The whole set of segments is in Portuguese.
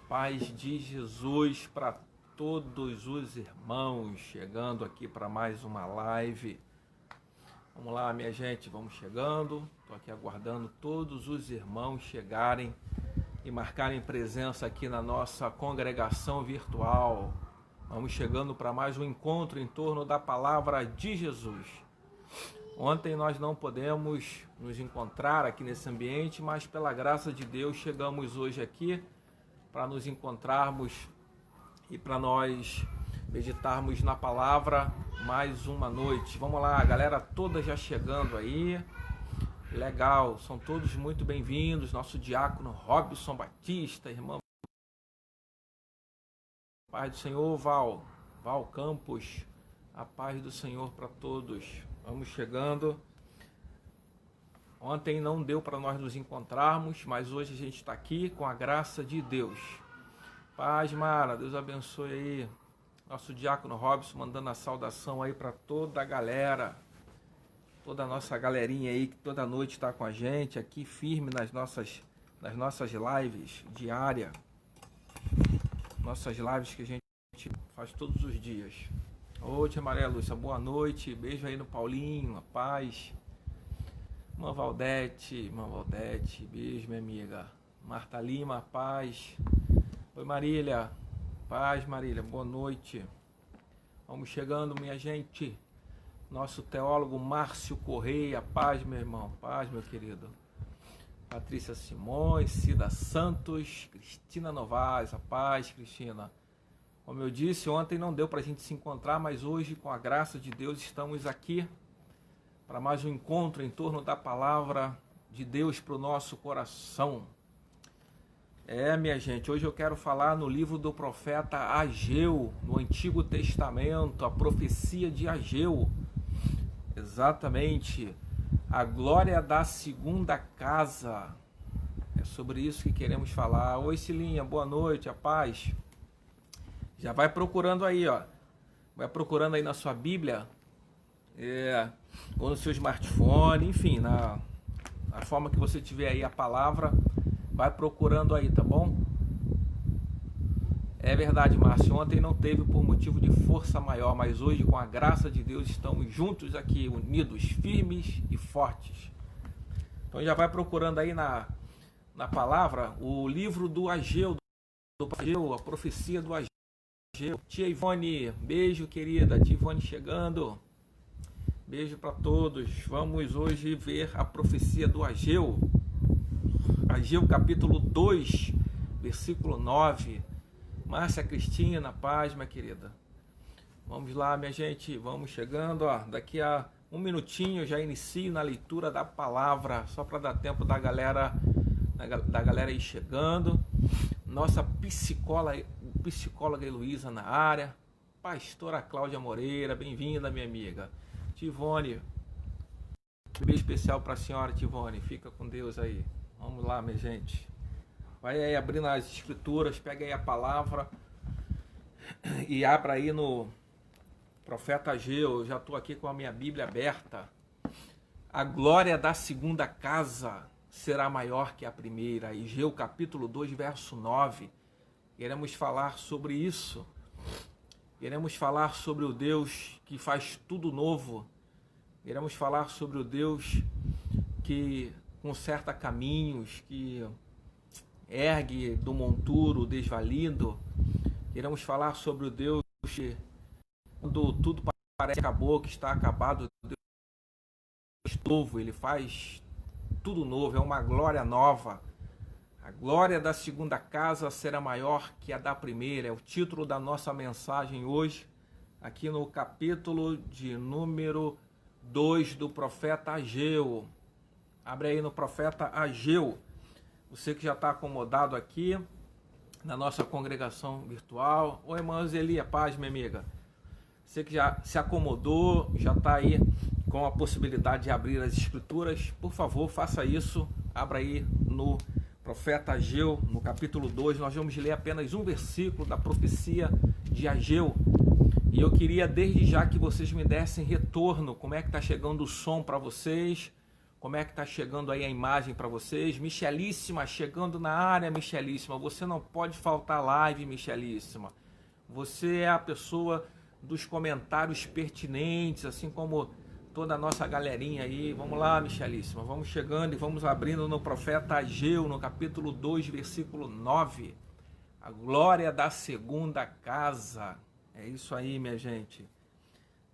Paz de Jesus para todos os irmãos, chegando aqui para mais uma live. Vamos lá, minha gente, vamos chegando. Estou aqui aguardando todos os irmãos chegarem e marcarem presença aqui na nossa congregação virtual. Vamos chegando para mais um encontro em torno da palavra de Jesus. Ontem nós não podemos nos encontrar aqui nesse ambiente, mas pela graça de Deus chegamos hoje aqui para nos encontrarmos e para nós meditarmos na palavra mais uma noite. Vamos lá, a galera toda já chegando aí. Legal, são todos muito bem-vindos. Nosso diácono Robson Batista, irmão. Paz do Senhor, Val Campos. A paz do Senhor para todos. Vamos chegando. Ontem não deu para nós nos encontrarmos, mas hoje a gente está aqui com a graça de Deus. Paz, Mara, Deus abençoe aí. Nosso diácono Robson mandando a saudação aí para toda a galera, toda a nossa galerinha aí que toda noite está com a gente aqui firme nas nossas lives diárias. Nossas lives que a gente faz todos os dias. Ô, tia Maria Lúcia, boa noite. Beijo aí no Paulinho, a paz. Irmã Valdete, beijo, minha amiga. Marta Lima, paz. Oi, Marília, paz, Marília, boa noite. Vamos chegando, minha gente. Nosso teólogo Márcio Correia, paz, meu irmão, paz, meu querido. Patrícia Simões, Cida Santos, Cristina Novaes, a paz, Cristina. Como eu disse, ontem não deu para a gente se encontrar, mas hoje, com a graça de Deus, estamos aqui para mais um encontro em torno da palavra de Deus para o nosso coração. Minha gente, hoje eu quero falar no livro do profeta Ageu, no Antigo Testamento, a profecia de Ageu. Exatamente, a glória da segunda casa. É sobre isso que queremos falar. Oi, Cilinha, boa noite, a paz. Já vai procurando aí, ó. Vai procurando aí na sua Bíblia, ou no seu smartphone, enfim, na forma que você tiver aí a palavra, vai procurando aí, tá bom? É verdade, Márcio, ontem não teve por motivo de força maior, mas hoje, com a graça de Deus, estamos juntos aqui, unidos, firmes e fortes. Então já vai procurando aí na palavra o livro do Ageu, a profecia do Ageu. Tia Ivone, beijo, querida. Tia Ivone chegando. Beijo para todos. Vamos hoje ver a profecia do Ageu. Ageu capítulo 2, versículo 9. Márcia Cristina, paz, minha querida. Vamos lá, minha gente. Vamos chegando. Ó. Daqui a um minutinho eu já inicio na leitura da palavra. Só para dar tempo da galera ir chegando. Nossa psicóloga Heloísa na área. Pastora Cláudia Moreira, bem-vinda, minha amiga. Tivone, beijo especial para a senhora Tivone, fica com Deus aí. Vamos lá, minha gente. Vai aí abrindo as escrituras, pega aí a palavra e abra aí no profeta Ageu. Eu já estou aqui com a minha Bíblia aberta. A glória da segunda casa será maior que a primeira. Ageu capítulo 2, verso 9. Queremos falar sobre isso. Queremos falar sobre o Deus que faz tudo novo. Queremos falar sobre o Deus que conserta caminhos, que ergue do monturo o desvalido. Queremos falar sobre o Deus que, quando tudo parece que acabou, que está acabado, Deus novo, Ele faz tudo novo, é uma glória nova. A glória da segunda casa será maior que a da primeira. É o título da nossa mensagem hoje, aqui no capítulo de número 2 do profeta Ageu. Abre aí no profeta Ageu. Você que já está acomodado aqui na nossa congregação virtual. Oi, irmã Zelia, paz, minha amiga. Você que já se acomodou, já está aí com a possibilidade de abrir as escrituras, por favor, faça isso. Abra aí no profeta Ageu, no capítulo 2, nós vamos ler apenas um versículo da profecia de Ageu. E eu queria desde já que vocês me dessem retorno, como é que está chegando o som para vocês, Como é que está chegando aí a imagem para vocês? Michelíssima, chegando na área, Michelíssima. Você não pode faltar live, Michelíssima. Você é a pessoa dos comentários pertinentes, assim como toda a nossa galerinha aí. Vamos lá, Michelíssima. Vamos chegando e vamos abrindo no profeta Ageu, no capítulo 2, versículo 9. A glória da segunda casa. É isso aí, minha gente.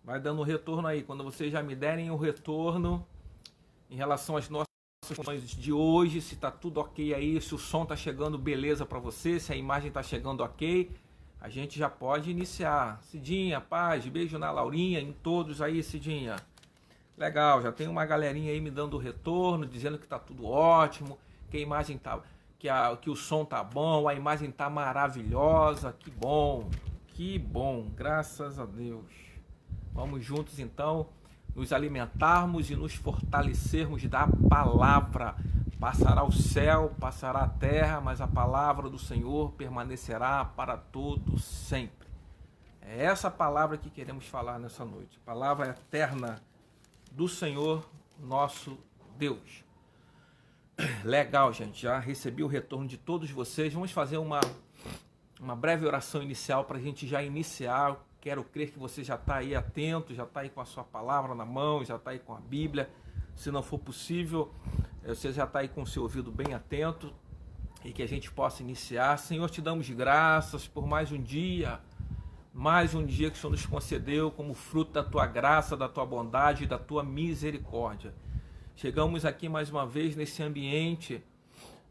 Vai dando retorno aí. Quando vocês já me derem o retorno em relação às nossas questões de hoje, se tá tudo ok aí, se o som tá chegando beleza para você, se a imagem tá chegando ok, a gente já pode iniciar. Cidinha, paz, beijo na Laurinha, em todos aí, Cidinha. Legal, já tem uma galerinha aí me dando retorno, dizendo que tá tudo ótimo, que a imagem tá, que o som tá bom, a imagem tá maravilhosa, que bom, graças a Deus. Vamos juntos então nos alimentarmos e nos fortalecermos da palavra. Passará o céu, passará a terra, mas a palavra do Senhor permanecerá para todo sempre. É essa palavra que queremos falar nessa noite. Palavra eterna do Senhor nosso Deus. Legal, gente. Já recebi o retorno de todos vocês. Vamos fazer uma breve oração inicial para a gente já iniciar. Quero crer que você já está aí atento, já está aí com a sua palavra na mão, já está aí com a Bíblia. Se não for possível, você já está aí com o seu ouvido bem atento e que a gente possa iniciar. Senhor, te damos graças por mais um dia que o Senhor nos concedeu como fruto da tua graça, da tua bondade e da tua misericórdia. Chegamos aqui mais uma vez nesse ambiente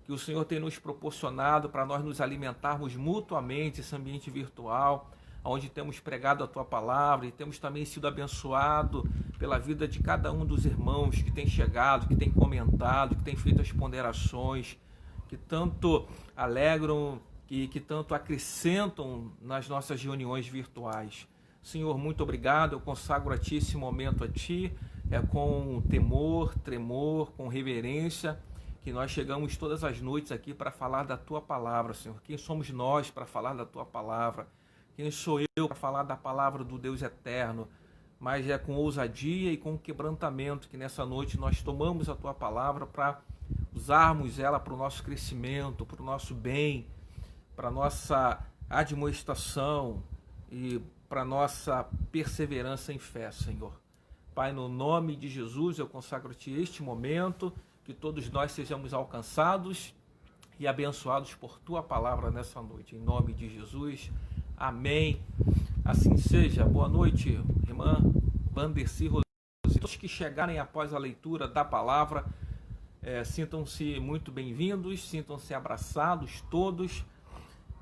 que o Senhor tem nos proporcionado para nós nos alimentarmos mutuamente, esse ambiente virtual, onde temos pregado a tua palavra e temos também sido abençoado pela vida de cada um dos irmãos que tem chegado, que tem comentado, que tem feito as ponderações, que tanto alegram e que tanto acrescentam nas nossas reuniões virtuais. Senhor, muito obrigado, eu consagro a Ti esse momento a Ti, com temor, tremor, com reverência, que nós chegamos todas as noites aqui para falar da Tua palavra, Senhor. Quem somos nós para falar da Tua palavra? Quem sou eu para falar da palavra do Deus eterno? Mas é com ousadia e com quebrantamento que nessa noite nós tomamos a Tua palavra para usarmos ela para o nosso crescimento, para o nosso bem, para a nossa admoestação e para a nossa perseverança em fé, Senhor. Pai, no nome de Jesus, eu consagro-te este momento, que todos nós sejamos alcançados e abençoados por Tua palavra nessa noite. Em nome de Jesus, amém. Assim seja. Boa noite, irmã Vandercy Rossi. Todos que chegarem após a leitura da palavra, sintam-se muito bem-vindos, sintam-se abraçados todos.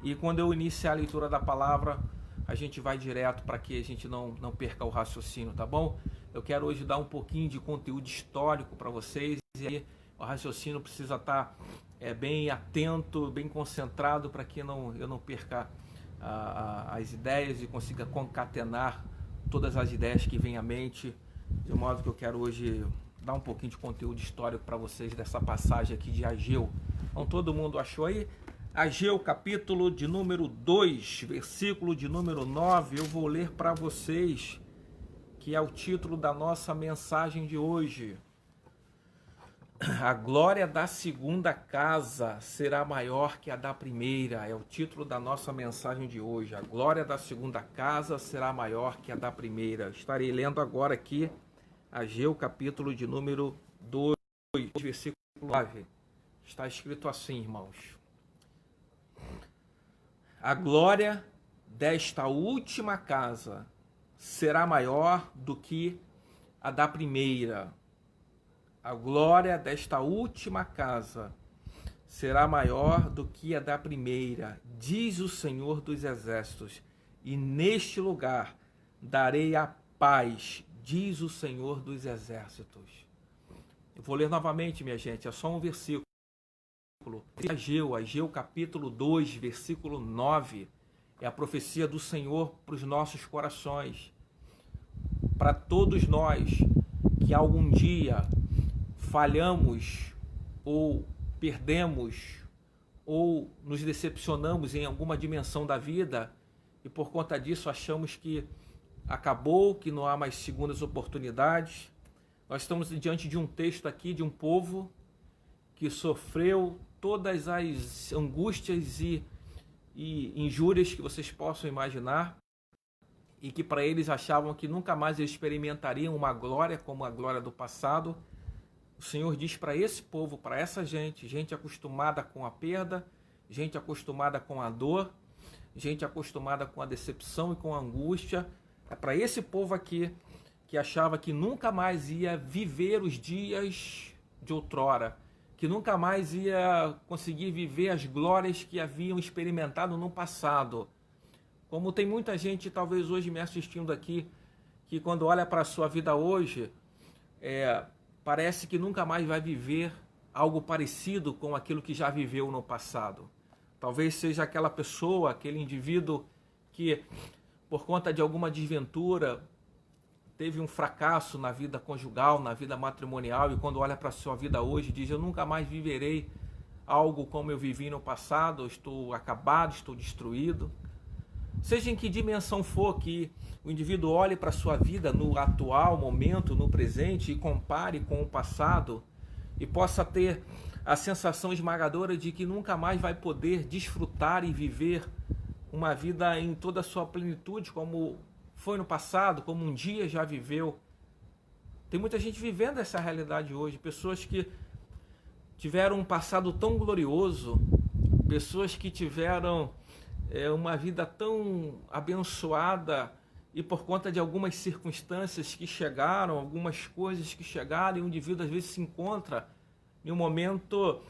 E quando eu iniciar a leitura da palavra, a gente vai direto para que a gente não perca o raciocínio, tá bom? Eu quero hoje dar um pouquinho de conteúdo histórico para vocês, e aí o raciocínio precisa estar bem atento, bem concentrado, para que eu não perca as ideias e consiga concatenar todas as ideias que vêm à mente, de modo que eu quero hoje dar um pouquinho de conteúdo histórico para vocês dessa passagem aqui de Ageu. Então todo mundo achou aí? Ageu, capítulo de número 2, versículo de número 9, eu vou ler para vocês, que é o título da nossa mensagem de hoje. A glória da segunda casa será maior que a da primeira, é o título da nossa mensagem de hoje. A glória da segunda casa será maior que a da primeira. Estarei lendo agora aqui Ageu, capítulo de número 2, versículo 9. Está escrito assim, irmãos. A glória desta última casa será maior do que a da primeira. A glória desta última casa será maior do que a da primeira, diz o Senhor dos Exércitos, e neste lugar darei a paz, diz o Senhor dos Exércitos. Eu vou ler novamente, minha gente, é só um versículo. Ageu capítulo 2, versículo 9, é a profecia do Senhor para os nossos corações, para todos nós que algum dia falhamos ou perdemos ou nos decepcionamos em alguma dimensão da vida e por conta disso achamos que acabou, que não há mais segundas oportunidades. Nós estamos diante de um texto aqui de um povo que sofreu todas as angústias e injúrias que vocês possam imaginar, e que para eles achavam que nunca mais eles experimentariam uma glória como a glória do passado. O Senhor diz para esse povo, para essa gente, gente acostumada com a perda, gente acostumada com a dor, gente acostumada com a decepção e com a angústia, é para esse povo aqui que achava que nunca mais ia viver os dias de outrora, que nunca mais ia conseguir viver as glórias que haviam experimentado no passado. Como tem muita gente, talvez hoje me assistindo aqui, que quando olha para a sua vida hoje, parece que nunca mais vai viver algo parecido com aquilo que já viveu no passado. Talvez seja aquela pessoa, aquele indivíduo que, por conta de alguma desventura, teve um fracasso na vida conjugal, na vida matrimonial, e quando olha para a sua vida hoje, diz: eu nunca mais viverei algo como eu vivi no passado, eu estou acabado, estou destruído. Seja em que dimensão for que o indivíduo olhe para a sua vida no atual momento, no presente, e compare com o passado, e possa ter a sensação esmagadora de que nunca mais vai poder desfrutar e viver uma vida em toda a sua plenitude, como foi no passado, como um dia já viveu. Tem muita gente vivendo essa realidade hoje, pessoas que tiveram um passado tão glorioso, pessoas que tiveram uma vida tão abençoada, e por conta de algumas circunstâncias que chegaram, algumas coisas que chegaram, e o indivíduo às vezes se encontra em um momento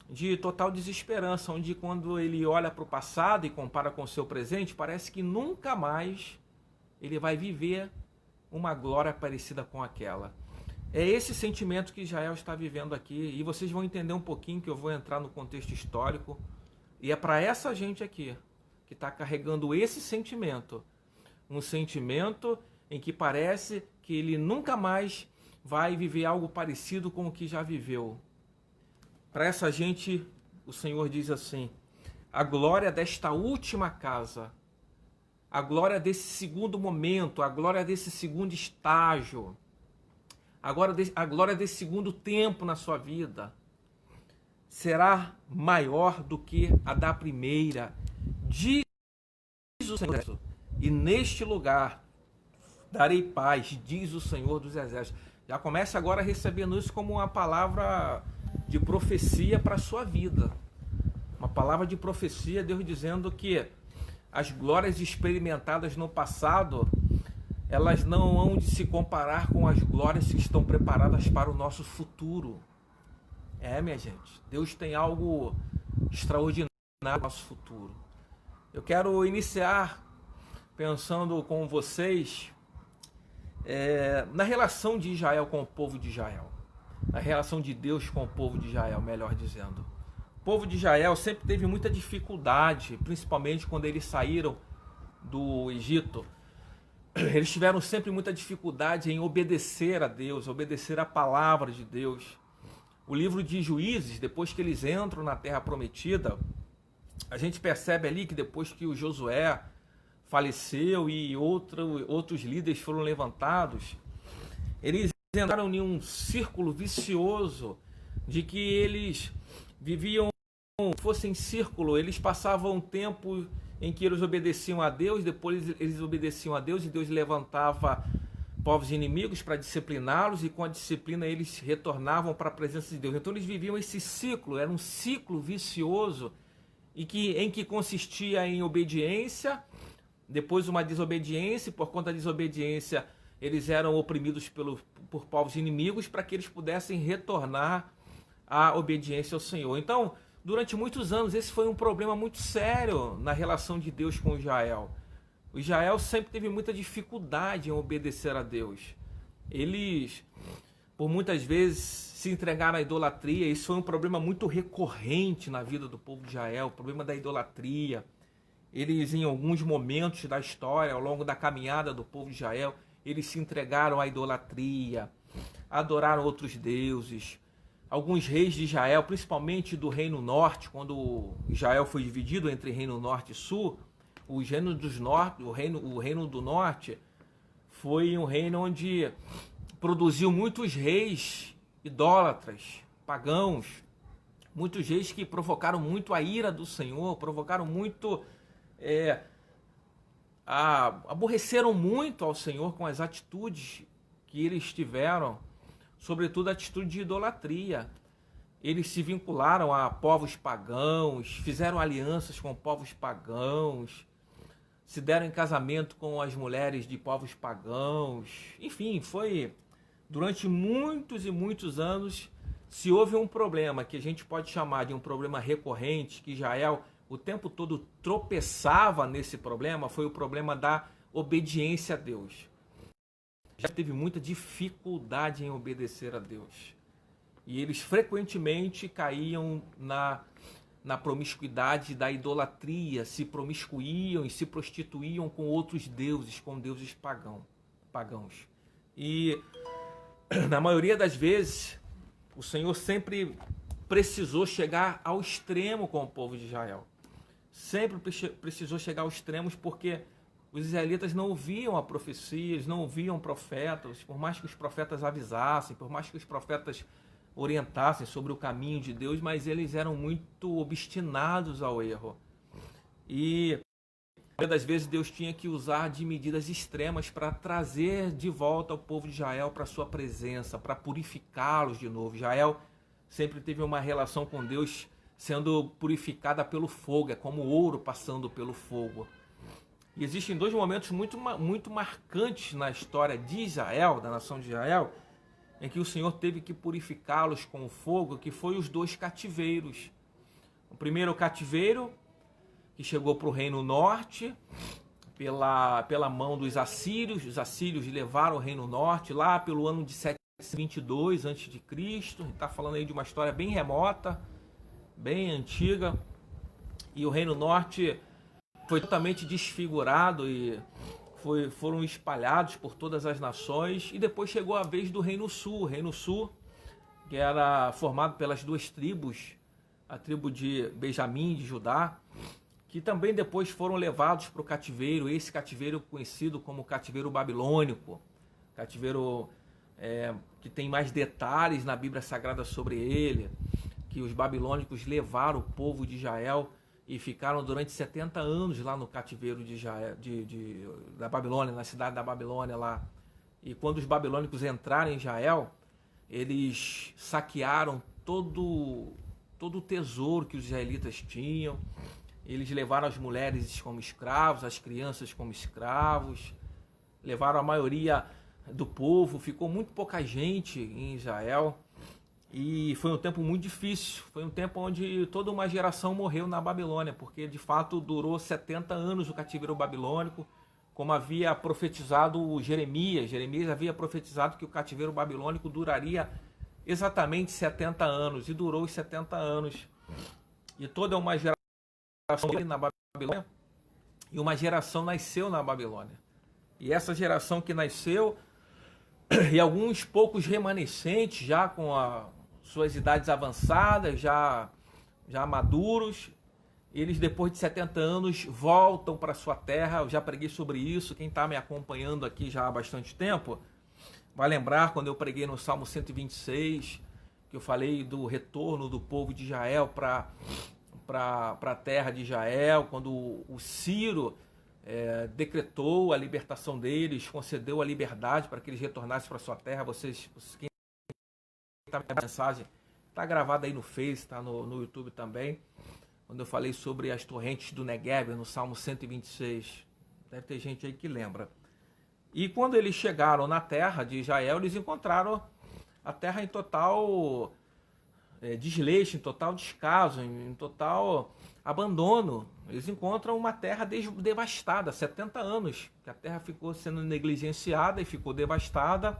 de total desesperança, onde quando ele olha para o passado e compara com o seu presente, parece que nunca mais ele vai viver uma glória parecida com aquela. É esse sentimento que Israel está vivendo aqui, e vocês vão entender um pouquinho que eu vou entrar no contexto histórico, e é para essa gente aqui, que está carregando esse sentimento, um sentimento em que parece que ele nunca mais vai viver algo parecido com o que já viveu. Para essa gente, o Senhor diz assim: a glória desta última casa, a glória desse segundo momento, a glória desse segundo estágio, a glória desse segundo tempo na sua vida, será maior do que a da primeira, diz o Senhor. E neste lugar darei paz, diz o Senhor dos Exércitos. Já começa agora recebendo isso como uma palavra de profecia para a sua vida. Uma palavra de profecia, Deus dizendo que as glórias experimentadas no passado, elas não hão de se comparar com as glórias que estão preparadas para o nosso futuro. Minha gente, Deus tem algo extraordinário no nosso futuro. Eu quero iniciar pensando com vocês na relação de Israel com o povo de Israel. Na relação de Deus com o povo de Israel, melhor dizendo. O povo de Israel sempre teve muita dificuldade, principalmente quando eles saíram do Egito. Eles tiveram sempre muita dificuldade em obedecer a Deus, obedecer a palavra de Deus. O livro de Juízes, depois que eles entram na Terra Prometida, a gente percebe ali que depois que o Josué faleceu e outros líderes foram levantados, eles entraram em um círculo vicioso de que eles viviam, fossem círculo, eles passavam um tempo em que eles obedeciam a Deus, depois eles obedeciam a Deus e Deus levantava povos inimigos para discipliná-los, e com a disciplina eles retornavam para a presença de Deus. Então eles viviam esse ciclo, era um ciclo vicioso, em que consistia em obediência, depois uma desobediência, e por conta da desobediência eles eram oprimidos por povos inimigos para que eles pudessem retornar à obediência ao Senhor. Então, durante muitos anos, esse foi um problema muito sério na relação de Deus com Israel. O Israel sempre teve muita dificuldade em obedecer a Deus. Eles, por muitas vezes, se entregaram à idolatria. Isso foi um problema muito recorrente na vida do povo de Israel, o problema da idolatria. Eles, em alguns momentos da história, ao longo da caminhada do povo de Israel, eles se entregaram à idolatria, adoraram outros deuses. Alguns reis de Israel, principalmente do Reino Norte, quando Israel foi dividido entre Reino Norte e Sul, o Reino do Norte foi um reino onde produziu muitos reis idólatras, pagãos, muitos reis que provocaram muito a ira do Senhor, provocaram muito, aborreceram muito ao Senhor com as atitudes que eles tiveram, sobretudo a atitude de idolatria. Eles se vincularam a povos pagãos, fizeram alianças com povos pagãos, se deram em casamento com as mulheres de povos pagãos. Enfim, foi durante muitos e muitos anos. Se houve um problema que a gente pode chamar de um problema recorrente, que Israel o tempo todo tropeçava nesse problema, foi o problema da obediência a Deus. Já teve muita dificuldade em obedecer a Deus. E eles frequentemente caíam na promiscuidade da idolatria, se promiscuíam e se prostituíam com outros deuses, com deuses pagãos. E na maioria das vezes, o Senhor sempre precisou chegar ao extremo com o povo de Israel. Sempre precisou chegar aos extremos porque os israelitas não ouviam a profecia, eles não ouviam profetas, por mais que os profetas avisassem, por mais que os profetas orientassem sobre o caminho de Deus, mas eles eram muito obstinados ao erro. E muitas das vezes Deus tinha que usar de medidas extremas para trazer de volta o povo de Israel para a sua presença, para purificá-los de novo. Israel sempre teve uma relação com Deus sendo purificada pelo fogo, é como ouro passando pelo fogo. E existem dois momentos muito marcantes na história de Israel, da nação de Israel, em que o Senhor teve que purificá-los com o fogo, que foi os dois cativeiros. O primeiro cativeiro, que chegou para o Reino Norte, pela mão dos assírios. Os assírios levaram o Reino Norte lá pelo ano de 722 a.C. A gente está falando aí de uma história bem remota, bem antiga. E o Reino Norte foi totalmente desfigurado e foram espalhados por todas as nações. E depois chegou a vez do Reino Sul. O Reino Sul, que era formado pelas duas tribos, a tribo de Benjamim e de Judá, que também depois foram levados para o cativeiro, esse cativeiro conhecido como cativeiro babilônico, cativeiro que tem mais detalhes na Bíblia Sagrada sobre ele, que os babilônicos levaram o povo de Israel e ficaram durante 70 anos lá no cativeiro de Israel, da Babilônia, na cidade da Babilônia lá. E quando os babilônicos entraram em Israel, eles saquearam todo o tesouro que os israelitas tinham. Eles levaram as mulheres como escravos, as crianças como escravos, levaram a maioria do povo, ficou muito pouca gente em Israel. E foi um tempo muito difícil, foi um tempo onde toda uma geração morreu na Babilônia, porque de fato durou 70 anos o cativeiro babilônico, como havia profetizado Jeremias. Jeremias havia profetizado que o cativeiro babilônico duraria exatamente 70 anos, e durou os 70 anos. E toda uma geração na Babilônia, e uma geração nasceu na Babilônia. E essa geração que nasceu, e alguns poucos remanescentes, já com suas idades avançadas, já maduros, eles depois de 70 anos voltam para sua terra. Eu já preguei sobre isso, quem está me acompanhando aqui já há bastante tempo vai lembrar quando eu preguei no Salmo 126, que eu falei do retorno do povo de Israel para a terra de Israel, quando o Ciro decretou a libertação deles, concedeu a liberdade para que eles retornassem para sua terra. Quem está vendo a mensagem, está gravada aí no Face, está no YouTube também, quando eu falei sobre as torrentes do Negueb, no Salmo 126. Deve ter gente aí que lembra. E quando eles chegaram na terra de Israel, eles encontraram a terra em total desleixo, em total descaso, em total abandono. Eles encontram uma terra devastada, 70 anos, que a terra ficou sendo negligenciada e ficou devastada.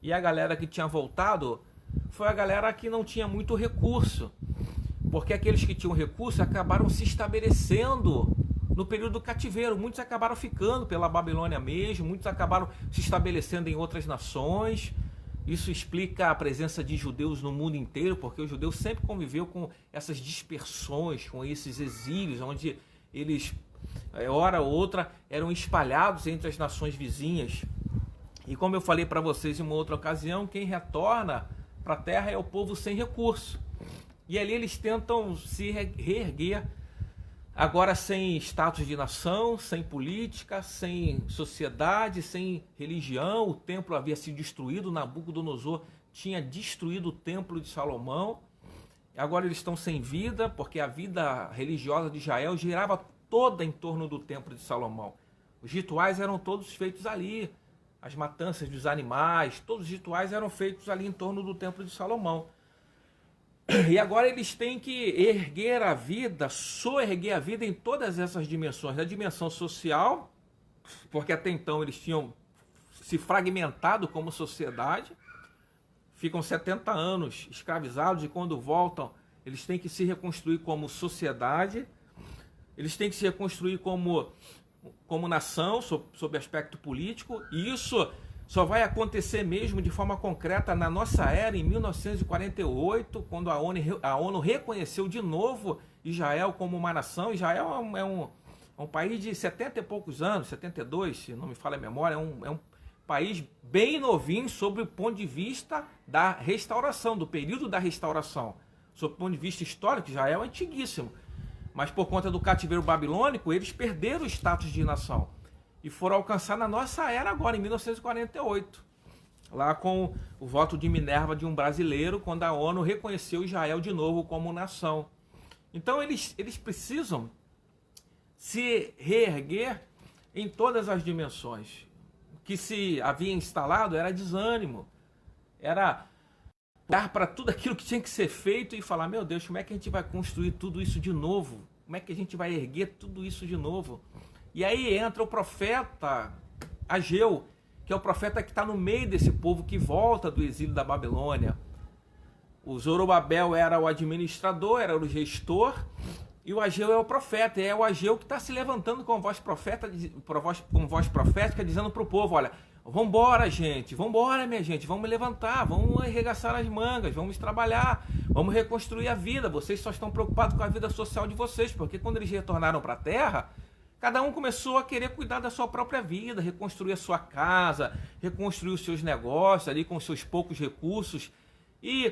E a galera que tinha voltado foi a galera que não tinha muito recurso, porque aqueles que tinham recurso acabaram se estabelecendo no período do cativeiro. Muitos acabaram ficando pela Babilônia mesmo, muitos acabaram se estabelecendo em outras nações. Isso explica a presença de judeus no mundo inteiro, porque o judeu sempre conviveu com essas dispersões, com esses exílios, onde eles, hora ou outra, eram espalhados entre as nações vizinhas. E como eu falei para vocês em uma outra ocasião, quem retorna para a terra é o povo sem recurso. E ali eles tentam se reerguer, agora sem status de nação, sem política, sem sociedade, sem religião. O templo havia sido destruído, Nabucodonosor tinha destruído o templo de Salomão. Agora eles estão sem vida, porque a vida religiosa de Israel girava toda em torno do templo de Salomão. Os rituais eram todos feitos ali. As matanças dos animais, todos os rituais eram feitos ali em torno do templo de Salomão. E agora eles têm que erguer a vida, soerguer a vida em todas essas dimensões. Na dimensão social, porque até então eles tinham se fragmentado como sociedade, ficam 70 anos escravizados e quando voltam, eles têm que se reconstruir como sociedade, eles têm que se reconstruir como nação, sob aspecto político, e isso só vai acontecer mesmo de forma concreta na nossa era, em 1948, quando a ONU reconheceu de novo Israel como uma nação. Israel é um país de 70 e poucos anos, 72, se não me falha a memória, é um país bem novinho sob o ponto de vista da restauração, do período da restauração. Sob o ponto de vista histórico, Israel é antiguíssimo. Mas por conta do cativeiro babilônico, eles perderam o status de nação. E foram alcançar na nossa era agora, em 1948. Lá com o voto de Minerva de um brasileiro, quando a ONU reconheceu Israel de novo como nação. Então eles precisam se reerguer em todas as dimensões. O que se havia instalado era desânimo. Era olhar para tudo aquilo que tinha que ser feito e falar, meu Deus, como é que a gente vai construir tudo isso de novo? Como é que a gente vai erguer tudo isso de novo? E aí entra o profeta Ageu, que é o profeta que está no meio desse povo que volta do exílio da Babilônia. O Zorobabel era o administrador, era o gestor, e o Ageu é o profeta. E é o Ageu que está se levantando com voz profética, dizendo para o povo, olha, vamos embora, gente, vamos embora, minha gente, vamos levantar, vamos arregaçar as mangas, vamos trabalhar, vamos reconstruir a vida. Vocês só estão preocupados com a vida social de vocês, porque quando eles retornaram para a terra, cada um começou a querer cuidar da sua própria vida, reconstruir a sua casa, reconstruir os seus negócios ali com os seus poucos recursos. E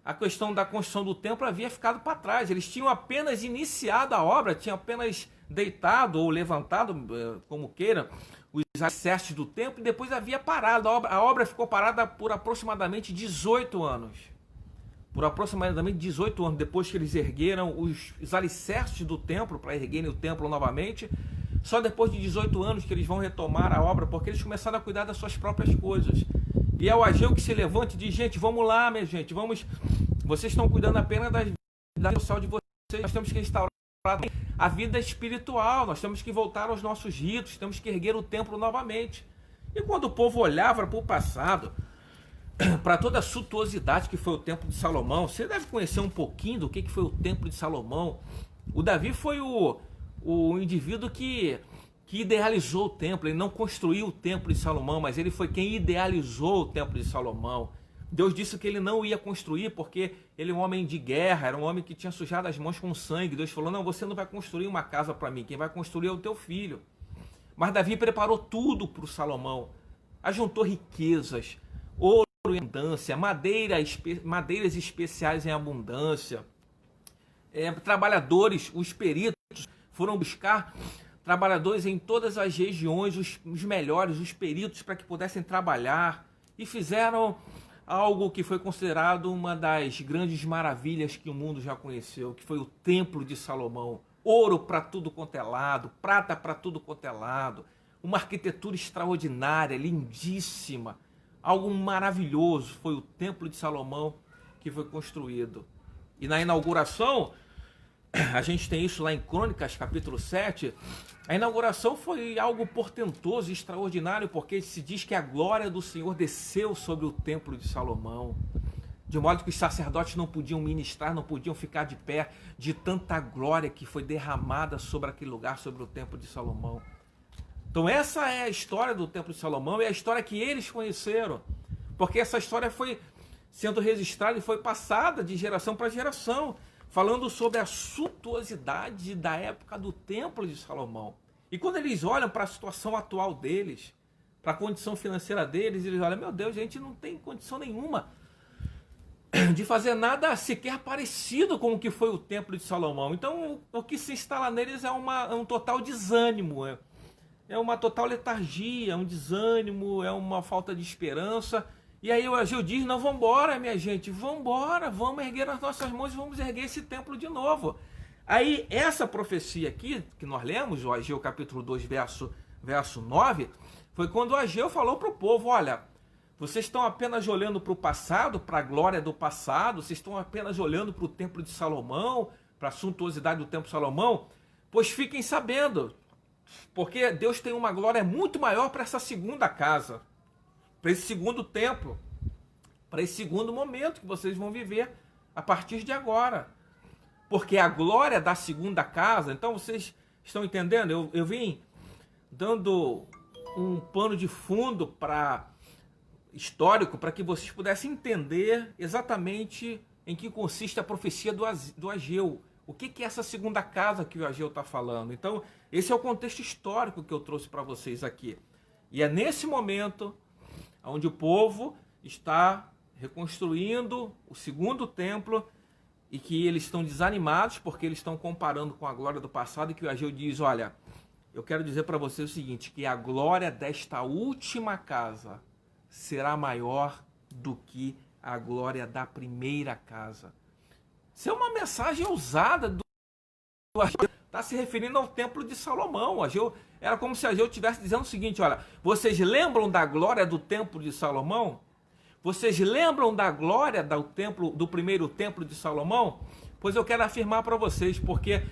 a questão da construção do templo havia ficado para trás. Eles tinham apenas iniciado a obra, tinham apenas deitado ou levantado, como queira, os alicerces do templo e depois havia parado. A obra ficou parada por aproximadamente 18 anos. Por aproximadamente 18 anos, depois que eles ergueram os alicerces do templo, para erguerem o templo novamente, só depois de 18 anos que eles vão retomar a obra, porque eles começaram a cuidar das suas próprias coisas. E é o Ageu que se levanta e diz, gente, vamos lá, minha gente, vamos, vocês estão cuidando apenas da vida social de vocês, nós temos que restaurar a vida espiritual, nós temos que voltar aos nossos ritos, temos que erguer o templo novamente. E quando o povo olhava para o passado, para toda a suntuosidade que foi o templo de Salomão, você deve conhecer um pouquinho do que foi o templo de Salomão. O Davi foi o indivíduo que idealizou o templo. Ele não construiu o templo de Salomão, mas ele foi quem idealizou o templo de Salomão. Deus disse que ele não ia construir porque ele é um homem de guerra, era um homem que tinha sujado as mãos com sangue. Deus falou, não, você não vai construir uma casa para mim, quem vai construir é o teu filho. Mas Davi preparou tudo para o Salomão, ajuntou riquezas, ouro em abundância, madeiras especiais em abundância, trabalhadores, os peritos foram buscar trabalhadores em todas as regiões, os melhores, os peritos, para que pudessem trabalhar, e fizeram algo que foi considerado uma das grandes maravilhas que o mundo já conheceu, que foi o Templo de Salomão. Ouro para tudo quanto é lado, prata para tudo quanto é lado, uma arquitetura extraordinária, lindíssima, algo maravilhoso. Foi o Templo de Salomão que foi construído. E na inauguração, a gente tem isso lá em Crônicas, capítulo 7, a inauguração foi algo portentoso e extraordinário, porque se diz que a glória do Senhor desceu sobre o Templo de Salomão, de modo que os sacerdotes não podiam ministrar, não podiam ficar de pé, de tanta glória que foi derramada sobre aquele lugar, sobre o Templo de Salomão. Então essa é a história do Templo de Salomão, é a história que eles conheceram, porque essa história foi sendo registrada e foi passada de geração para geração, falando sobre a suntuosidade da época do Templo de Salomão. E quando eles olham para a situação atual deles, para a condição financeira deles, eles olham, meu Deus, a gente não tem condição nenhuma de fazer nada sequer parecido com o que foi o Templo de Salomão. Então, o que se instala neles é um total desânimo, é uma total letargia, um desânimo, é uma falta de esperança. E aí o Ageu diz, não, vamos embora, minha gente, vamos embora, vamos erguer as nossas mãos e vamos erguer esse templo de novo. Aí, essa profecia aqui, que nós lemos, o Ageu capítulo 2, verso 9, foi quando o Ageu falou para o povo, olha, vocês estão apenas olhando para o passado, para a glória do passado, vocês estão apenas olhando para o templo de Salomão, para a suntuosidade do templo de Salomão, pois fiquem sabendo, porque Deus tem uma glória muito maior para essa segunda casa, para esse segundo templo, para esse segundo momento que vocês vão viver a partir de agora. Porque a glória da segunda casa, então vocês estão entendendo? Eu vim dando um pano de fundo histórico para que vocês pudessem entender exatamente em que consiste a profecia do Ageu. O que é essa segunda casa que o Ageu está falando? Então, esse é o contexto histórico que eu trouxe para vocês aqui. E é nesse momento onde o povo está reconstruindo o segundo templo e que eles estão desanimados porque eles estão comparando com a glória do passado, e que o Ageu diz, olha, eu quero dizer para vocês o seguinte, que a glória desta última casa será maior do que a glória da primeira casa. Isso é uma mensagem ousada do Ageu. Está se referindo ao templo de Salomão. Ageu, era como se Ageu estivesse dizendo o seguinte, olha, vocês lembram da glória do templo de Salomão? Vocês lembram da glória do primeiro templo de Salomão? Pois eu quero afirmar para vocês, porque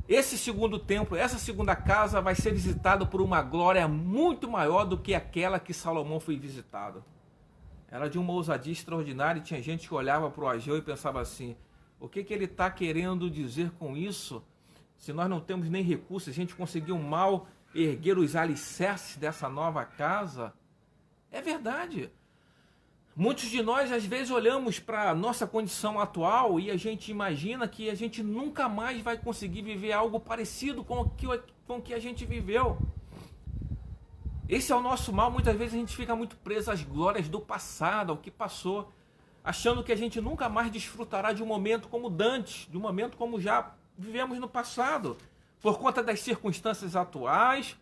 esse segundo templo, essa segunda casa vai ser visitada por uma glória muito maior do que aquela que Salomão foi visitado. Era de uma ousadia extraordinária, e tinha gente que olhava para o Ageu e pensava assim, o que ele está querendo dizer com isso? Se nós não temos nem recursos, a gente conseguiu mal erguer os alicerces dessa nova casa? É verdade. Muitos de nós, às vezes, olhamos para a nossa condição atual e a gente imagina que a gente nunca mais vai conseguir viver algo parecido com o que a gente viveu. Esse é o nosso mal. Muitas vezes a gente fica muito preso às glórias do passado, ao que passou, achando que a gente nunca mais desfrutará de um momento como dantes, de um momento como já vivemos no passado, por conta das circunstâncias atuais,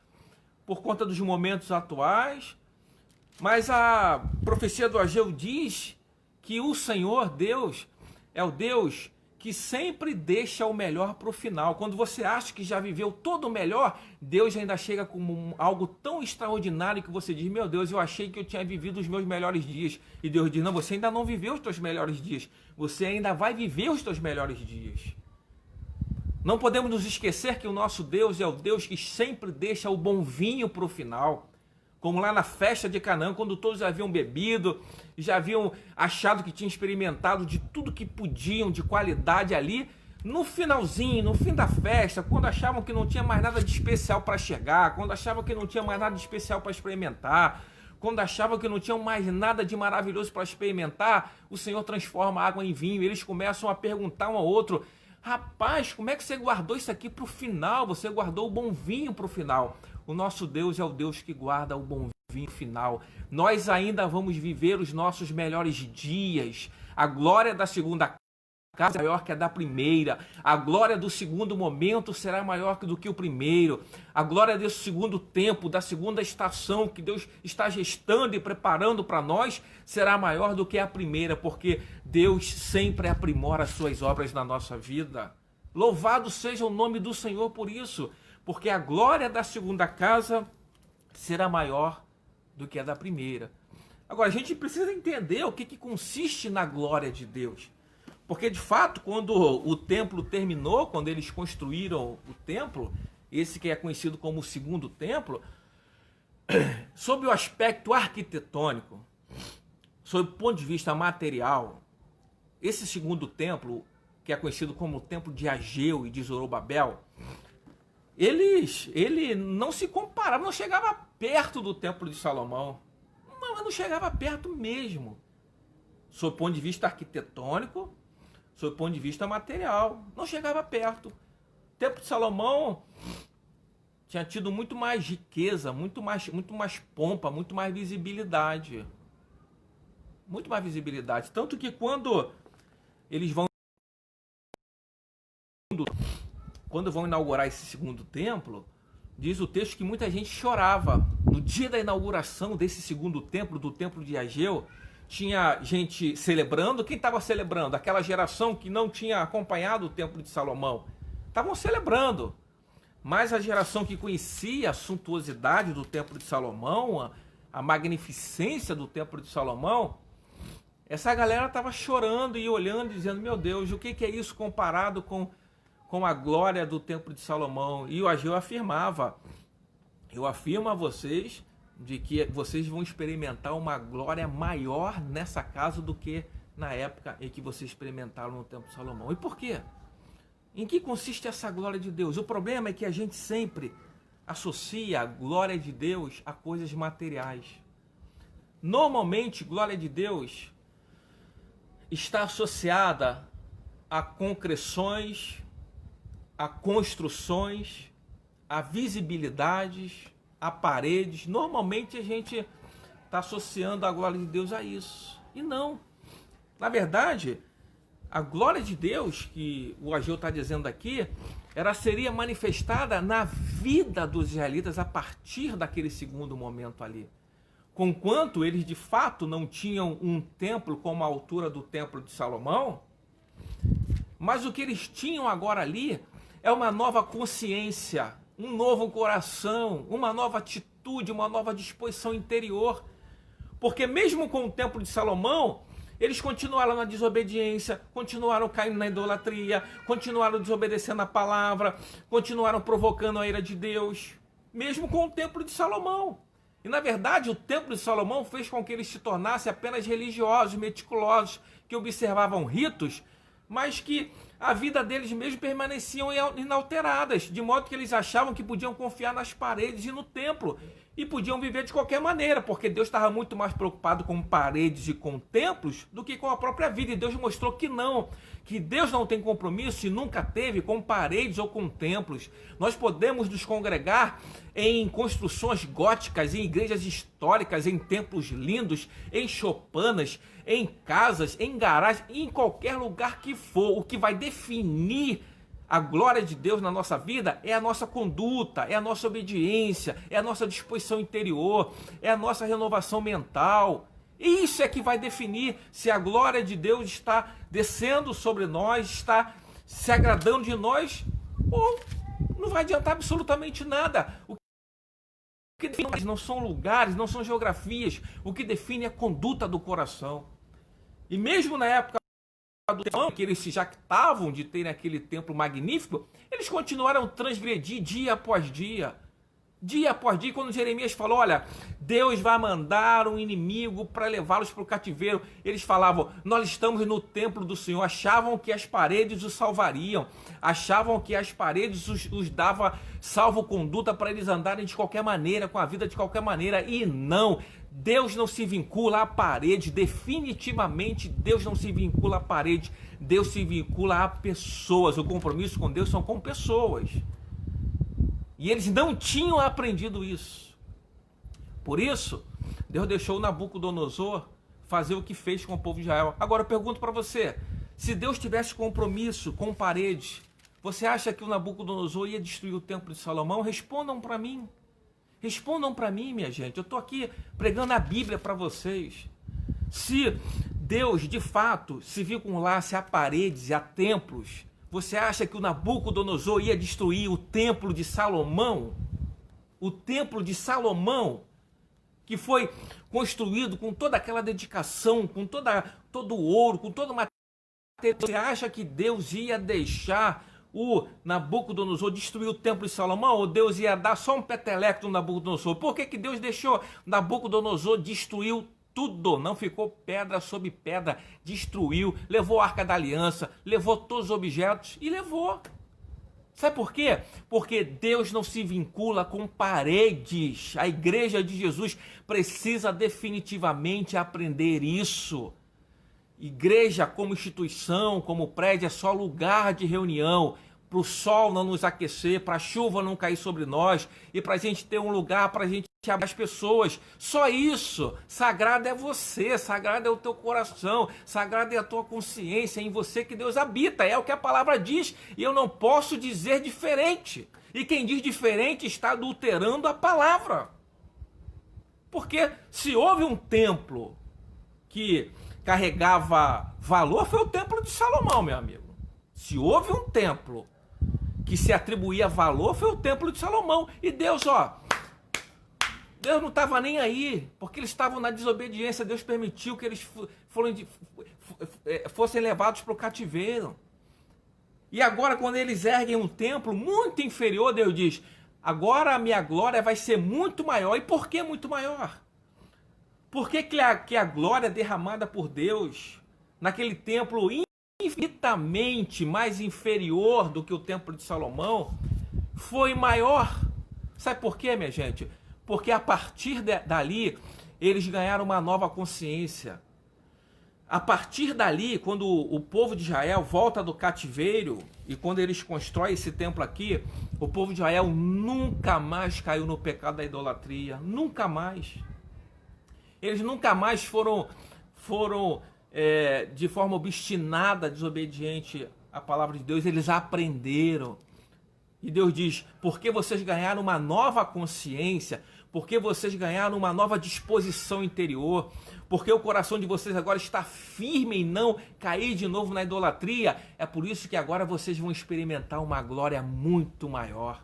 por conta dos momentos atuais. Mas a profecia do Ageu diz que o Senhor Deus é o Deus que sempre deixa o melhor para o final. Quando você acha que já viveu todo o melhor, Deus ainda chega com algo tão extraordinário que você diz, meu Deus, eu achei que eu tinha vivido os meus melhores dias. E Deus diz, não, você ainda não viveu os teus melhores dias, você ainda vai viver os teus melhores dias. Não podemos nos esquecer que o nosso Deus é o Deus que sempre deixa o bom vinho para o final. Como lá na festa de Canaã, quando todos já haviam bebido, já haviam achado que tinham experimentado de tudo que podiam, de qualidade ali, no finalzinho, no fim da festa, quando achavam que não tinha mais nada de especial para chegar, quando achavam que não tinha mais nada de especial para experimentar, quando achavam que não tinham mais nada de maravilhoso para experimentar, o Senhor transforma a água em vinho, e eles começam a perguntar um ao outro, rapaz, como é que você guardou isso aqui para o final? Você guardou o bom vinho para o final. O nosso Deus é o Deus que guarda o bom vinho final. Nós ainda vamos viver os nossos melhores dias. A glória da segunda casa é maior que a da primeira. A glória do segundo momento será maior do que o primeiro. A glória desse segundo tempo, da segunda estação que Deus está gestando e preparando para nós, será maior do que a primeira, porque Deus sempre aprimora as suas obras na nossa vida. Louvado seja o nome do Senhor por isso, porque a glória da segunda casa será maior do que a da primeira. Agora, a gente precisa entender o que consiste na glória de Deus. Porque, de fato, quando o templo terminou, quando eles construíram o templo, esse que é conhecido como o segundo templo, sob o aspecto arquitetônico, sob o ponto de vista material, esse segundo templo, que é conhecido como o templo de Ageu e de Zorobabel, ele não se comparava, não chegava perto do templo de Salomão, não chegava perto mesmo, sob o ponto de vista arquitetônico, sob o ponto de vista material, não chegava perto. O templo de Salomão tinha tido muito mais riqueza, muito mais pompa, muito mais visibilidade. Muito mais visibilidade. Tanto que quando vão inaugurar esse segundo templo, diz o texto que muita gente chorava. No dia da inauguração desse segundo templo, do templo de Ageu, tinha gente celebrando. Quem estava celebrando? Aquela geração que não tinha acompanhado o templo de Salomão. Estavam celebrando. Mas a geração que conhecia a suntuosidade do templo de Salomão, a magnificência do templo de Salomão, essa galera estava chorando e olhando, dizendo: meu Deus, o que é isso comparado com a glória do templo de Salomão? E o Ageu afirmava: eu afirmo a vocês de que vocês vão experimentar uma glória maior nessa casa do que na época em que vocês experimentaram no templo de Salomão. E por quê? Em que consiste essa glória de Deus? O problema é que a gente sempre associa a glória de Deus a coisas materiais. Normalmente, glória de Deus está associada a concreções, a construções, a visibilidades, a paredes. Normalmente a gente está associando a glória de Deus a isso. E não. Na verdade, a glória de Deus, que o Ageu está dizendo aqui, ela seria manifestada na vida dos israelitas a partir daquele segundo momento ali. Conquanto eles de fato não tinham um templo como a altura do templo de Salomão, mas o que eles tinham agora ali é uma nova consciência, um novo coração, uma nova atitude, uma nova disposição interior. Porque mesmo com o templo de Salomão, eles continuaram na desobediência, continuaram caindo na idolatria, continuaram desobedecendo a palavra, continuaram provocando a ira de Deus, mesmo com o templo de Salomão. E na verdade o templo de Salomão fez com que eles se tornassem apenas religiosos, meticulosos, que observavam ritos, mas que a vida deles mesmo permaneciam inalteradas, de modo que eles achavam que podiam confiar nas paredes e no templo, e podiam viver de qualquer maneira, porque Deus estava muito mais preocupado com paredes e com templos do que com a própria vida. E Deus mostrou que não, que Deus não tem compromisso e nunca teve com paredes ou com templos. Nós podemos nos congregar em construções góticas, em igrejas históricas, em templos lindos, em choupanas, em casas, em garagens, em qualquer lugar que for. O que vai definir a glória de Deus na nossa vida é a nossa conduta, é a nossa obediência, é a nossa disposição interior, é a nossa renovação mental. E isso é que vai definir se a glória de Deus está descendo sobre nós, está se agradando de nós, ou não vai adiantar absolutamente nada. O que define não são lugares, não são geografias, o que define é a conduta do coração. E mesmo na época do templo, que eles se jactavam de terem aquele templo magnífico, eles continuaram a transgredir dia após dia. Dia após dia, quando Jeremias falou: olha, Deus vai mandar um inimigo para levá-los para o cativeiro, eles falavam: nós estamos no templo do Senhor. Achavam que as paredes os salvariam, achavam que as paredes os dava salvo-conduta para eles andarem de qualquer maneira, com a vida de qualquer maneira. E não, Deus não se vincula à parede, definitivamente Deus não se vincula à parede, Deus se vincula a pessoas. O compromisso com Deus são com pessoas. E eles não tinham aprendido isso. Por isso, Deus deixou Nabucodonosor fazer o que fez com o povo de Israel. Agora eu pergunto para você, se Deus tivesse compromisso com paredes, você acha que o Nabucodonosor ia destruir o templo de Salomão? Respondam para mim. Respondam para mim, minha gente. Eu estou aqui pregando a Bíblia para vocês. Se Deus, de fato, se vinculasse a paredes e a templos, você acha que o Nabucodonosor ia destruir o templo de Salomão? O templo de Salomão, que foi construído com toda aquela dedicação, com todo o ouro, com todo o material. Você acha que Deus ia deixar o Nabucodonosor destruir o templo de Salomão? Ou Deus ia dar só um peteleco no Nabucodonosor? Por que Deus deixou Nabucodonosor destruir tudo? Não ficou pedra sobre pedra, destruiu, levou a Arca da Aliança, levou todos os objetos e levou. Sabe por quê? Porque Deus não se vincula com paredes. A igreja de Jesus precisa definitivamente aprender isso. Igreja como instituição, como prédio, é só lugar de reunião. para o sol não nos aquecer, para a chuva não cair sobre nós e para a gente ter um lugar para a gente amar as pessoas. Só isso. Sagrado é você, sagrado é o teu coração, sagrado é a tua consciência, é em você que Deus habita. É o que a palavra diz e eu não posso dizer diferente. E quem diz diferente está adulterando a palavra. Porque se houve um templo que carregava valor, foi o templo de Salomão, meu amigo. Se houve um templo que se atribuía valor, foi o templo de Salomão. E Deus, Deus não estava nem aí, porque eles estavam na desobediência. Deus permitiu que eles fossem levados para o cativeiro. E agora, quando eles erguem um templo muito inferior, Deus diz, agora a minha glória vai ser muito maior. E por que muito maior? Por que a glória derramada por Deus naquele templo infinitamente mais inferior do que o templo de Salomão foi maior? Sabe por quê, minha gente? Porque a partir dali eles ganharam uma nova consciência. A partir dali, quando o povo de Israel volta do cativeiro e quando eles constroem esse templo aqui, o povo de Israel nunca mais caiu no pecado da idolatria. Nunca mais. Eles nunca mais foram de forma obstinada, desobediente à palavra de Deus. Eles aprenderam. E Deus diz, porque vocês ganharam uma nova consciência, porque vocês ganharam uma nova disposição interior, porque o coração de vocês agora está firme em não cair de novo na idolatria, é por isso que agora vocês vão experimentar uma glória muito maior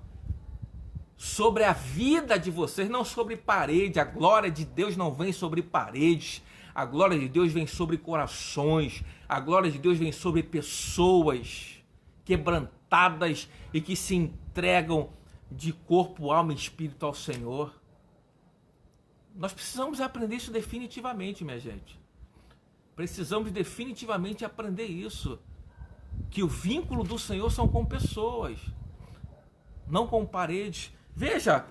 sobre a vida de vocês, não sobre parede. A glória de Deus não vem sobre paredes, a glória de Deus vem sobre corações, a glória de Deus vem sobre pessoas quebrantadas e que se entregam de corpo, alma e espírito ao Senhor. Nós precisamos aprender isso definitivamente, minha gente. Precisamos definitivamente aprender isso. Que o vínculo do Senhor são com pessoas, não com paredes. Veja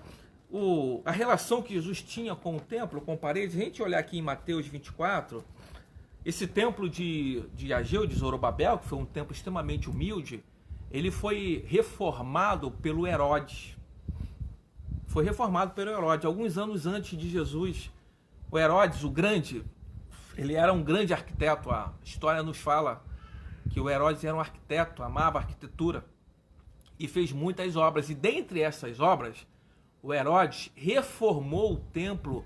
a relação que Jesus tinha com o templo, com paredes. A gente olhar aqui em Mateus 24, esse templo de Ageu, de Zorobabel, que foi um templo extremamente humilde, ele foi reformado pelo Herodes. Foi reformado pelo Herodes, alguns anos antes de Jesus. O Herodes, o grande, ele era um grande arquiteto. A história nos fala que o Herodes era um arquiteto, amava a arquitetura e fez muitas obras. E dentre essas obras, o Herodes reformou o templo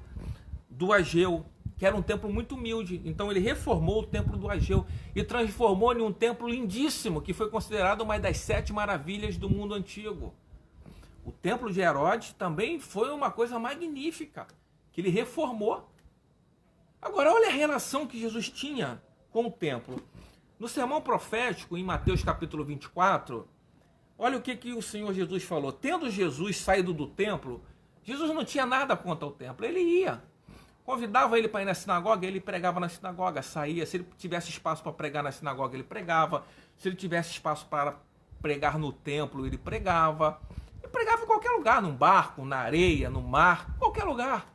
do Ageu, que era um templo muito humilde. Então ele reformou o templo do Ageu e transformou em um templo lindíssimo, que foi considerado uma das 7 maravilhas do mundo antigo. O templo de Herodes também foi uma coisa magnífica, que ele reformou. Agora, olha a relação que Jesus tinha com o templo. No sermão profético, em Mateus capítulo 24, olha o que o Senhor Jesus falou. Tendo Jesus saído do templo, Jesus não tinha nada contra o templo, ele ia. Convidava ele para ir na sinagoga, ele pregava na sinagoga, saía. Se ele tivesse espaço para pregar na sinagoga, ele pregava. Se ele tivesse espaço para pregar no templo, ele pregava. Ele pregava em qualquer lugar, num barco, na areia, no mar, qualquer lugar.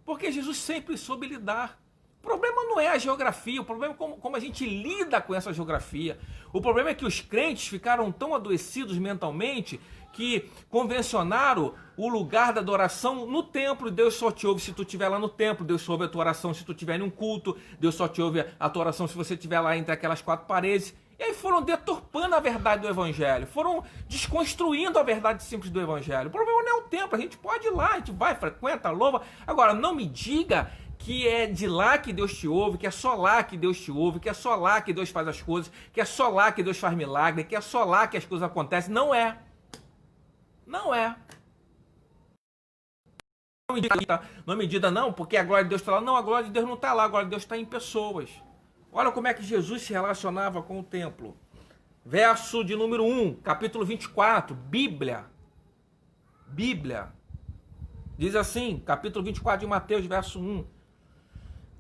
Porque Jesus sempre soube lidar. O problema não é a geografia, o problema é como a gente lida com essa geografia. O problema é que os crentes ficaram tão adoecidos mentalmente que convencionaram o lugar da adoração no templo. Deus só te ouve se tu estiver lá no templo, Deus só ouve a tua oração se tu estiver em um culto, Deus só te ouve a tua oração se você estiver lá entre aquelas 4 paredes. E aí foram deturpando a verdade do Evangelho, foram desconstruindo a verdade simples do Evangelho. O problema não é o templo, a gente pode ir lá, a gente vai, frequenta, louva. Agora, não me diga que é de lá que Deus te ouve, que é só lá que Deus te ouve, que é só lá que Deus faz as coisas, que é só lá que Deus faz milagre, que é só lá que as coisas acontecem. Não é. Não é. Não me diga não, porque a glória de Deus está lá. Não, a glória de Deus não está lá, a glória de Deus está em pessoas. Olha como é que Jesus se relacionava com o templo. Verso de número 1, capítulo 24, Bíblia. Diz assim, capítulo 24 de Mateus, verso 1.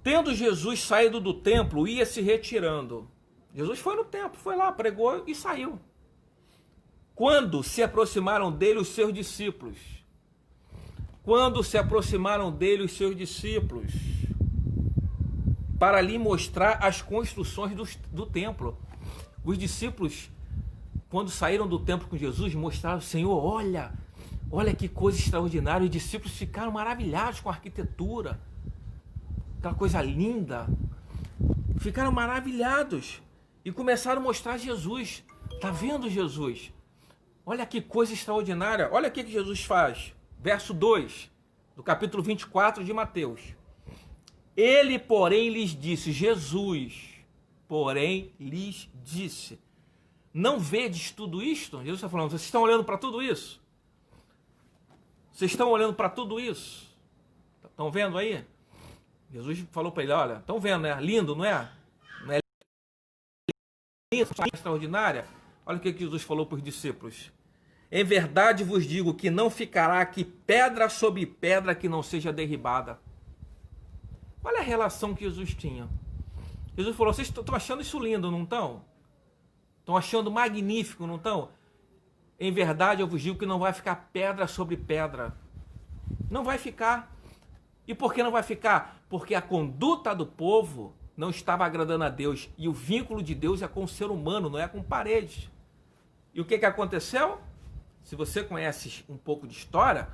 Tendo Jesus saído do templo, ia se retirando. Jesus foi no templo, foi lá, pregou e saiu. Quando se aproximaram dele os seus discípulos. Para lhe mostrar as construções do templo. Os discípulos quando saíram do templo com Jesus, mostraram: Senhor, olha que coisa extraordinária. Os discípulos ficaram maravilhados com a arquitetura, aquela coisa linda. Ficaram maravilhados e começaram a mostrar Jesus. Tá vendo Jesus? Olha que coisa extraordinária. Olha o que Jesus faz. Verso 2 do capítulo 24 de Mateus. Ele, porém, lhes disse, Jesus, porém, lhes disse: não vedes tudo isto? Jesus está falando: vocês estão olhando para tudo isso? Vocês estão olhando para tudo isso? Estão vendo aí? Jesus falou para ele: olha, estão vendo, né? Lindo, não é? Não é lindo, extraordinária? Olha o que Jesus falou para os discípulos: em verdade vos digo que não ficará aqui pedra sobre pedra que não seja derribada. Olha a relação que Jesus tinha. Jesus falou: vocês estão achando isso lindo, não estão? Estão achando magnífico, não estão? Em verdade eu vos digo que não vai ficar pedra sobre pedra. Não vai ficar. E por que não vai ficar? Porque a conduta do povo não estava agradando a Deus. E o vínculo de Deus é com o ser humano, não é com paredes. E o que aconteceu? Se você conhece um pouco de história,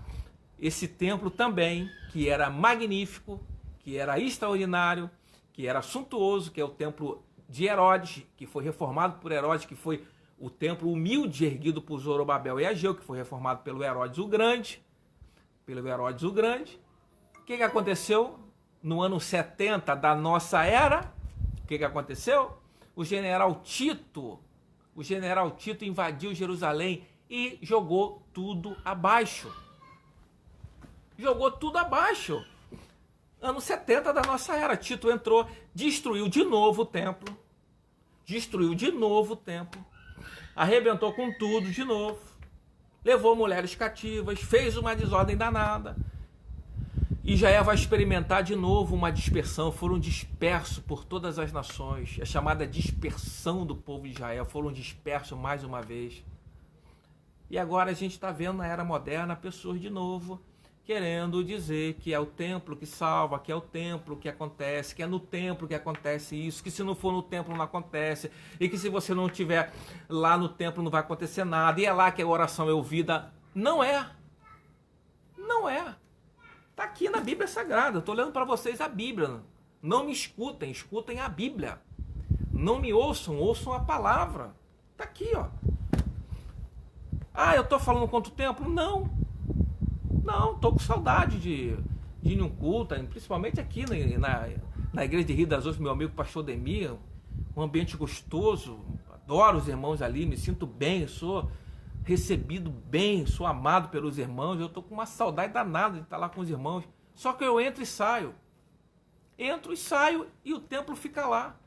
esse templo também, que era magnífico, que era extraordinário, que era suntuoso, que é o templo de Herodes, que foi reformado por Herodes, que foi o templo humilde erguido por Zorobabel e Ageu, que foi reformado pelo Herodes o Grande. O que aconteceu? No ano 70 da nossa era, o que aconteceu? O general Tito invadiu Jerusalém e jogou tudo abaixo. Ano 70 da nossa era, Tito entrou, destruiu de novo o templo, arrebentou com tudo de novo, levou mulheres cativas, fez uma desordem danada. E Israel vai experimentar de novo uma dispersão. Foram dispersos por todas as nações. A chamada dispersão do povo de Israel. Foram dispersos mais uma vez. E agora a gente está vendo na era moderna pessoas de novo querendo dizer que é o templo que salva, que é o templo que acontece, que é no templo que acontece isso, que se não for no templo não acontece, e que se você não estiver lá no templo não vai acontecer nada, e é lá que a oração é ouvida. Não é. Está aqui na Bíblia Sagrada. Eu estou lendo para vocês a Bíblia. Não me escutem, escutem a Bíblia. Não me ouçam, ouçam a palavra. Está aqui, ó. Ah, eu estou falando contra o templo? Não, estou com saudade de ir num culto, principalmente aqui na igreja de Rio das Ostras, meu amigo pastor Demir. Um ambiente gostoso. Adoro os irmãos ali, me sinto bem, sou recebido bem, sou amado pelos irmãos. Eu estou com uma saudade danada de estar lá com os irmãos. Só que eu entro e saio e o templo fica lá.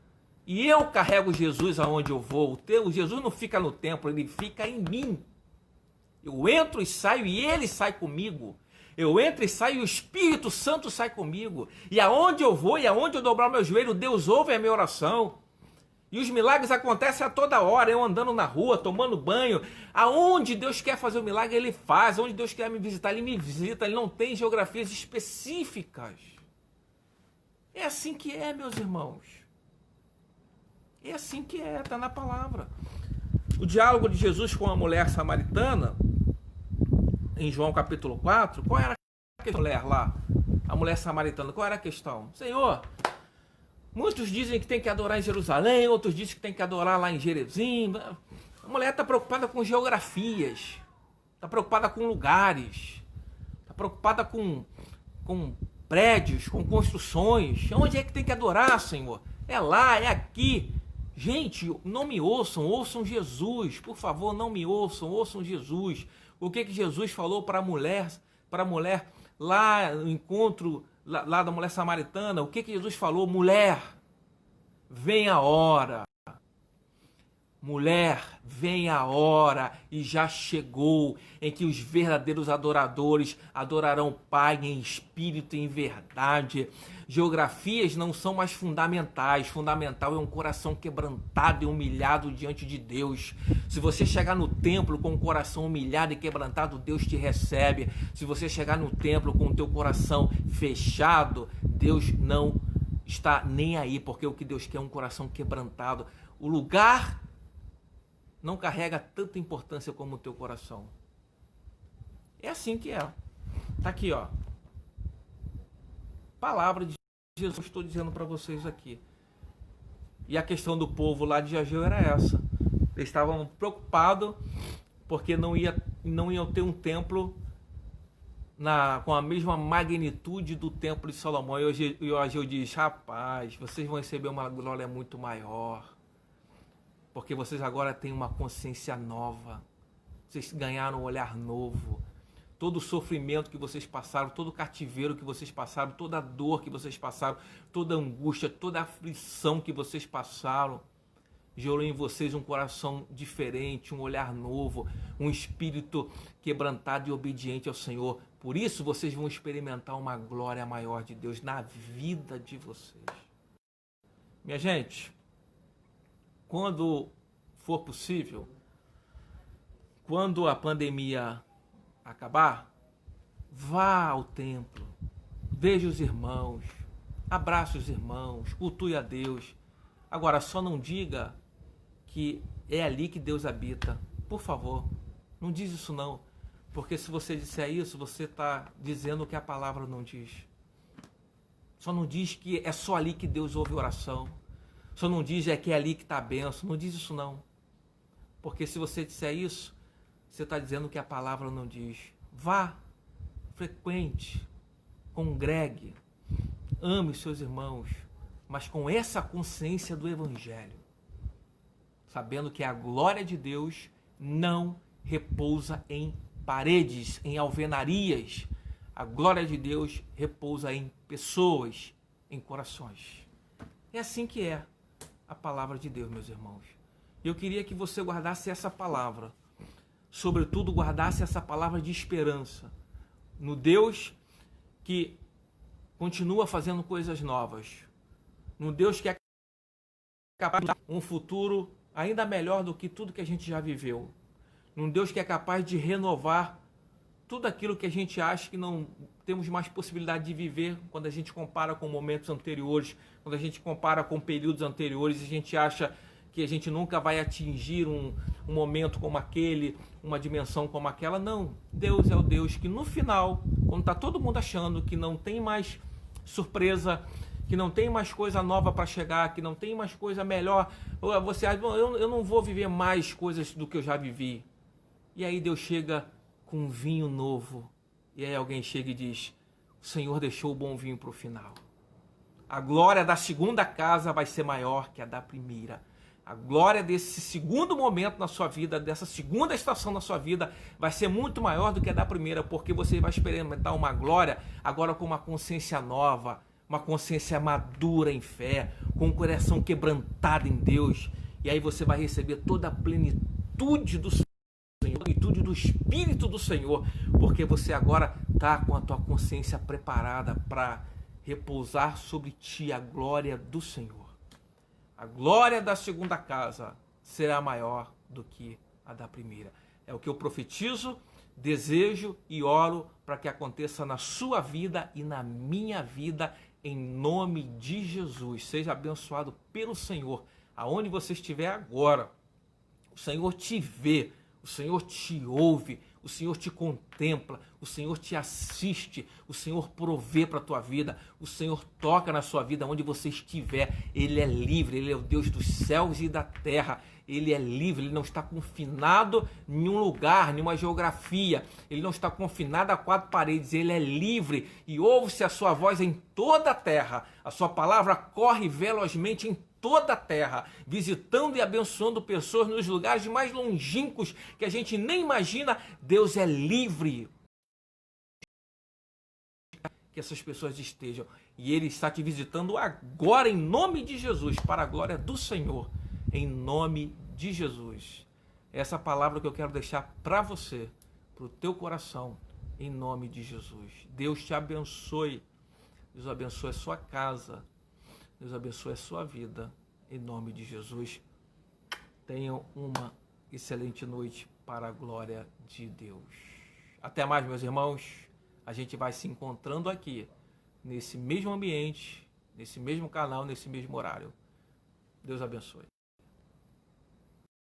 E eu carrego Jesus aonde eu vou. O Jesus não fica no templo, ele fica em mim. Eu entro e saio e ele sai comigo. Eu entro e saio e o Espírito Santo sai comigo. E aonde eu vou e aonde eu dobrar o meu joelho, Deus ouve a minha oração. E os milagres acontecem a toda hora, eu andando na rua, tomando banho. Aonde Deus quer fazer o milagre, Ele faz. Onde Deus quer me visitar, Ele me visita. Ele não tem geografias específicas. É assim que é, meus irmãos. É assim que é, está na palavra. O diálogo de Jesus com a mulher samaritana, em João capítulo 4, qual era a questão da mulher lá? A mulher samaritana, qual era a questão? Senhor, muitos dizem que tem que adorar em Jerusalém, outros dizem que tem que adorar lá em Gerezim. A mulher está preocupada com geografias, está preocupada com lugares, está preocupada com prédios, com construções. Onde é que tem que adorar, Senhor? É lá, é aqui. Gente, não me ouçam, ouçam Jesus. Por favor, não me ouçam, ouçam Jesus. O que Jesus falou para a mulher lá no encontro lá da mulher samaritana? O que Jesus falou? Mulher, vem a hora. Mulher, vem a hora, e já chegou, em que os verdadeiros adoradores adorarão o Pai em espírito e em verdade. Geografias não são mais fundamentais. Fundamental é um coração quebrantado e humilhado diante de Deus. Se você chegar no templo com o coração humilhado e quebrantado, Deus te recebe. Se você chegar no templo com o teu coração fechado, Deus não está nem aí, porque o que Deus quer é um coração quebrantado. O lugar não carrega tanta importância como o teu coração. É assim que é. Tá aqui, ó. Palavra de Jesus, estou dizendo para vocês aqui. E a questão do povo lá de Ageu era essa. Eles estavam preocupados porque não iam ter um templo com a mesma magnitude do templo de Salomão. E o Ageu diz: rapaz, vocês vão receber uma glória muito maior, porque vocês agora têm uma consciência nova, vocês ganharam um olhar novo. Todo o sofrimento que vocês passaram, todo o cativeiro que vocês passaram, toda a dor que vocês passaram, toda a angústia, toda a aflição que vocês passaram, gerou em vocês um coração diferente, um olhar novo, um espírito quebrantado e obediente ao Senhor. Por isso vocês vão experimentar uma glória maior de Deus na vida de vocês. Minha gente, quando for possível, quando a pandemia acabar, vá ao templo, veja os irmãos, abrace os irmãos, cultue a Deus. Agora, só não diga que é ali que Deus habita. Por favor, não diz isso não. Porque se você disser isso, você está dizendo o que a palavra não diz. Só não diz que é só ali que Deus ouve oração. Só não diz que é ali que está a bênção. Não diz isso não. Porque se você disser isso, você está dizendo o que a palavra não diz. Vá, frequente, congregue, ame os seus irmãos, mas com essa consciência do Evangelho, sabendo que a glória de Deus não repousa em paredes, em alvenarias. A glória de Deus repousa em pessoas, em corações. É assim que é a palavra de Deus, meus irmãos. Eu queria que você guardasse essa palavra. Sobretudo, guardasse essa palavra de esperança no Deus que continua fazendo coisas novas. No Deus que é capaz de dar um futuro ainda melhor do que tudo que a gente já viveu. Num Deus que é capaz de renovar tudo aquilo que a gente acha que não temos mais possibilidade de viver quando a gente compara com momentos anteriores, quando a gente compara com períodos anteriores, a gente acha que a gente nunca vai atingir um momento como aquele, uma dimensão como aquela. Não, Deus é o Deus que no final, quando está todo mundo achando que não tem mais surpresa, que não tem mais coisa nova para chegar, que não tem mais coisa melhor, você acha, eu não vou viver mais coisas do que eu já vivi. E aí Deus chega com um vinho novo, e aí alguém chega e diz: o Senhor deixou o bom vinho para o final. A glória da segunda casa vai ser maior que a da primeira. A glória desse segundo momento na sua vida, dessa segunda estação na sua vida, vai ser muito maior do que a da primeira, porque você vai experimentar uma glória agora com uma consciência nova, uma consciência madura em fé, com o coração quebrantado em Deus. E aí você vai receber toda a plenitude do Senhor, a plenitude do Espírito do Senhor, porque você agora está com a tua consciência preparada para repousar sobre ti a glória do Senhor. A glória da segunda casa será maior do que a da primeira. É o que eu profetizo, desejo e oro para que aconteça na sua vida e na minha vida, em nome de Jesus. Seja abençoado pelo Senhor, aonde você estiver agora. O Senhor te vê, o Senhor te ouve, o Senhor te contempla, o Senhor te assiste, o Senhor provê para a tua vida, o Senhor toca na sua vida onde você estiver. Ele é livre, Ele é o Deus dos céus e da terra. Ele é livre, Ele não está confinado em um lugar, em uma geografia. Ele não está confinado a quatro paredes. Ele é livre e ouve-se a sua voz em toda a terra. A sua palavra corre velozmente em toda a terra, visitando e abençoando pessoas nos lugares mais longínquos que a gente nem imagina. Deus é livre que essas pessoas estejam, e Ele está te visitando agora em nome de Jesus, para a glória do Senhor, em nome de Jesus. Essa palavra que eu quero deixar para você, para o teu coração, em nome de Jesus. Deus te abençoe, Deus abençoe a sua casa, Deus abençoe a sua vida, em nome de Jesus. Tenham uma excelente noite para a glória de Deus. Até mais, meus irmãos. A gente vai se encontrando aqui, nesse mesmo ambiente, nesse mesmo canal, nesse mesmo horário. Deus abençoe.